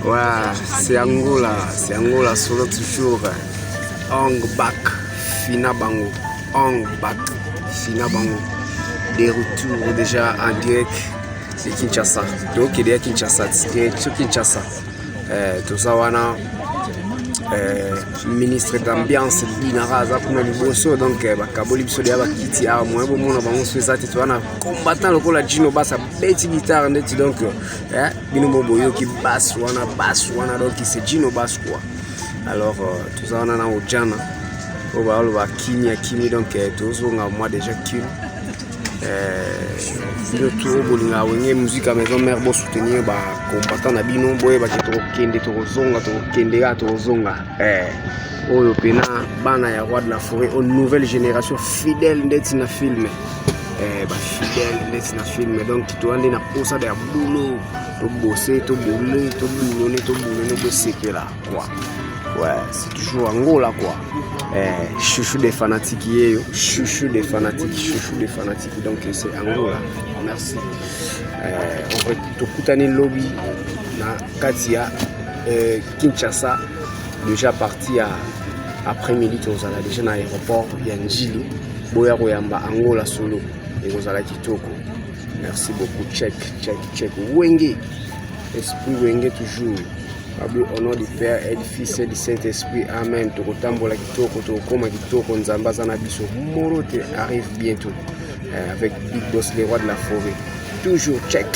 Ouais, c'est Angola solo toujours. Ong back, Fina Bango. Ong back, Fina Bango. Des retours déjà en direct de Kinshasa. Donc il est à Kinshasa, direct sur Kinshasa. Tout ça, wana ministre d'ambiance binaraza kuna liboso donc bakaboli biso ya bakiti a moi bomona bango swezati wana combattant lokola Gino Bass beti guitare ndeti donc bino moboyo ki bass wana donc c'est Gino Bass quoi. Alors tout ça on a au jana au ba lo ba kimi donc tozonga moi déjà kimi le tour bolinga wenge musique à maison mère bo soutenir ba combattant na bino boye ba to kende to zonga oyo pena bana ya roi de la forêt aux nouvelle génération fidèle ndeti na film ba fidèle ndeti na film donc to ande na posa de boulot to bosser to boulot bo sekela quoi. Ouais, c'est toujours Angola quoi. Chouchou des fanatiques, chouchou des fanatiques, donc c'est Angola. Merci. On va tout kutani lobby na Katia Kinshasa déjà parti à après-midi tozala déjà na aéroport ya Njili boya koyamba Angola solo et kozala kitoko. Merci beaucoup. Check. Wenge. Esprit Wenge toujours. Au nom du Père et du Fils et du Saint-Esprit, Amen. Tokotambola kitoko, tokoma kitoko, Nzambaza na biso. Morote arrive bientôt avec Big Boss, les rois de la forêt. Toujours check.